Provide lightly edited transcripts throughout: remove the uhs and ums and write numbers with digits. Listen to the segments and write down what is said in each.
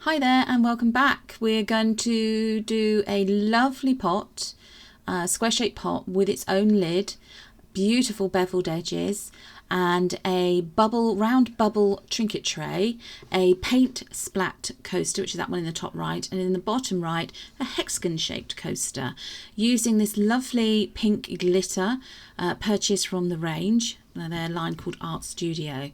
Hi there and welcome back. We're going to do a lovely pot, square shaped pot with its own lid, beautiful beveled edges and a round bubble trinket tray, a paint splat coaster, which is that one in the top right, and in the bottom right a hexagon shaped coaster using this lovely pink glitter purchased from the range. Their line called Art Studio.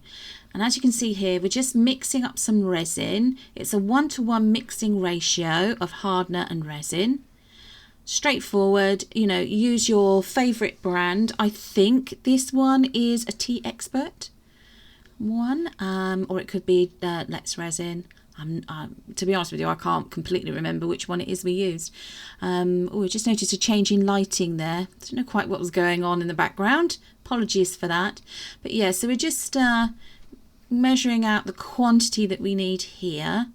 And as you can see here, we're just mixing up some resin. It's a 1-to-1 mixing ratio of hardener and resin. Straightforward, use your favourite brand. I think this one is a Tea Expert one, or it could be Let's Resin. To be honest with you, I can't completely remember which one it is we used. I just noticed a change in lighting there. I don't know quite what was going on in the background. Apologies for that. But yeah, so we're just measuring out the quantity that we need here.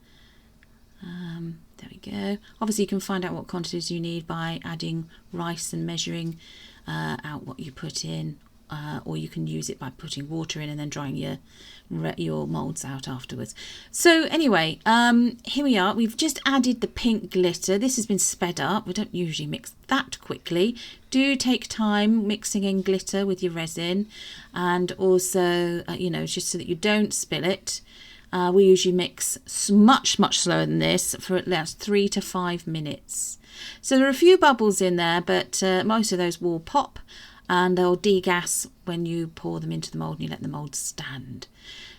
There we go. Obviously you can find out what quantities you need by adding rice and measuring out what you put in, or you can use it by putting water in and then drying your moulds out afterwards. So anyway, here we are. We've just added the pink glitter. This has been sped up. We don't usually mix that quickly. Do take time mixing in glitter with your resin, and also just so that you don't spill it. We usually mix much slower than this for at least 3 to 5 minutes. So there are a few bubbles in there, but most of those will pop and they'll degas when you pour them into the mould and you let the mould stand.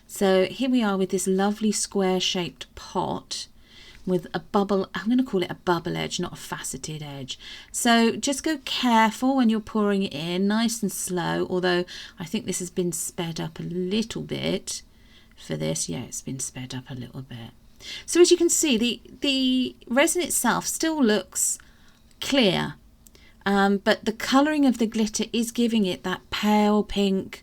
So here we are with this lovely square shaped pot with a bubble. I'm going to call it a bubble edge, not a faceted edge. So just go careful when you're pouring it in, nice and slow, although I think this has been sped up a little bit for this. Yeah, it's been sped up a little bit. So as you can see, the resin itself still looks clear, but the colouring of the glitter is giving it that pale pink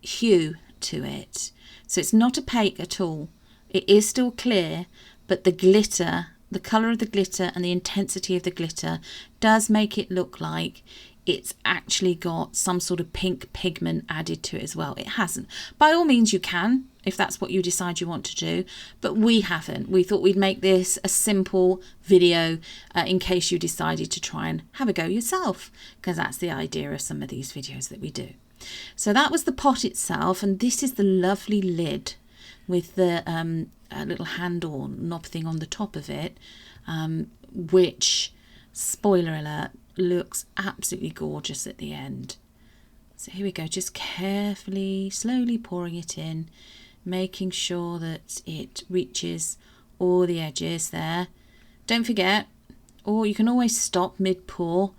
hue to it. So it's not opaque at all. It is still clear, but the glitter, the colour of the glitter and the intensity of the glitter does make it look like it's actually got some sort of pink pigment added to it as well. It hasn't. By all means you can, if that's what you decide you want to do, but we haven't. We thought we'd make this a simple video in case you decided to try and have a go yourself, because that's the idea of some of these videos that we do. So that was the pot itself, and this is the lovely lid with the little handle or knob thing on the top of it, which, spoiler alert, looks absolutely gorgeous at the end. So here we go, just carefully, slowly pouring it in, making sure that it reaches all the edges there. Don't forget, or you can always stop mid-pour,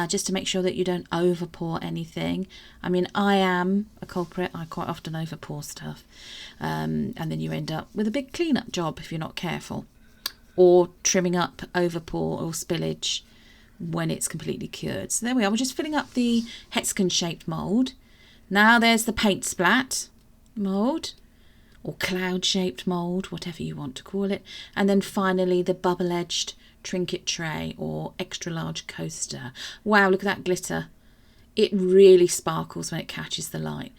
just to make sure that you don't over-pour anything. I mean, I am a culprit. I quite often over-pour stuff, and then you end up with a big clean-up job if you're not careful, or trimming up over-pour or spillage when it's completely cured. So there we are. We're just filling up the hexagon-shaped mould. Now there's the paint splat mould, or cloud-shaped mould, whatever you want to call it, and then finally the bubble-edged trinket tray or extra large coaster. Wow, look at that glitter. It really sparkles when it catches the light.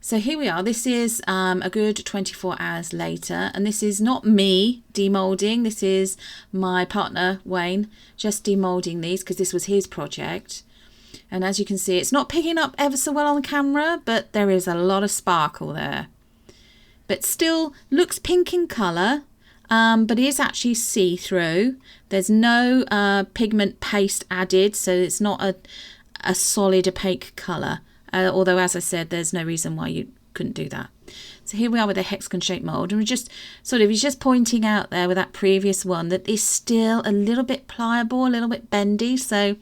So here we are. This is a good 24 hours later, and this is not me demoulding. This is my partner Wayne just demoulding these because this was his project. And as you can see, it's not picking up ever so well on the camera, but there is a lot of sparkle there. But still looks pink in colour. But it is actually see-through. There's no pigment paste added, so it's not a solid opaque colour. Although, as I said, there's no reason why you couldn't do that. So here we are with a hexagon-shaped mould, and he's just pointing out there with that previous one that it's still a little bit pliable, a little bit bendy. So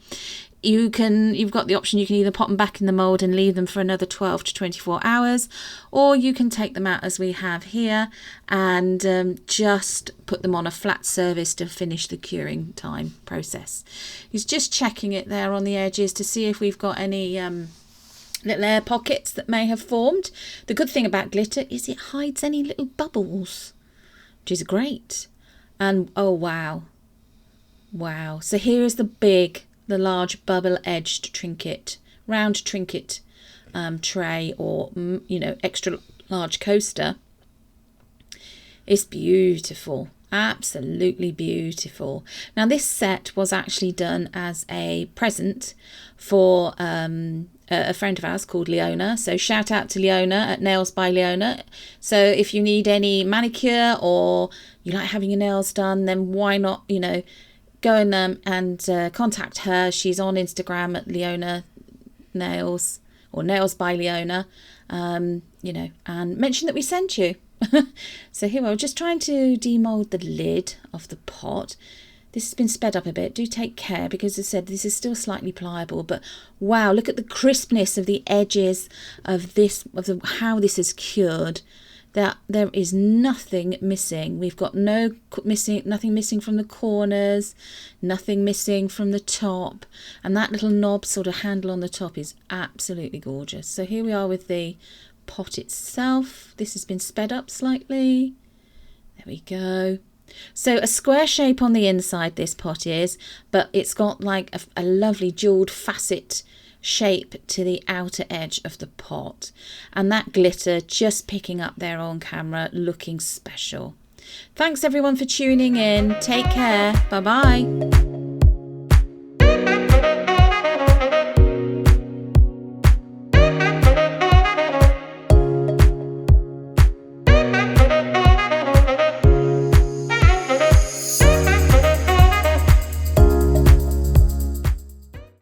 you've got the option, you can either pop them back in the mould and leave them for another 12 to 24 hours, or you can take them out as we have here and just put them on a flat surface to finish the curing time process. He's just checking it there on the edges to see if we've got any little air pockets that may have formed. The good thing about glitter is it hides any little bubbles, which is great. And oh wow, so here is the large bubble-edged trinket, round trinket tray, or extra large coaster. It's beautiful. Absolutely beautiful. Now this set was actually done as a present for a friend of ours called Leona. So shout out to Leona at Nails by Leona. So if you need any manicure or you like having your nails done, then why not, you know, go in and contact her. She's on Instagram at Leona Nails or Nails by Leona, you know, and mention that we sent you. So here we're just trying to demold the lid of the pot. This has been sped up a bit. Do take care because, as I said, this is still slightly pliable. But wow, look at the crispness of the edges of this, how this is cured. There is nothing missing. We've got nothing missing from the corners, nothing missing from the top, and that little knob sort of handle on the top is absolutely gorgeous. So here we are with the pot itself. This has been sped up slightly. There we go. So a square shape on the inside this pot is, but it's got like a lovely jewelled facet shape to the outer edge of the pot, and that glitter just picking up there on camera, looking special. Thanks everyone for tuning in. Take care. Bye bye.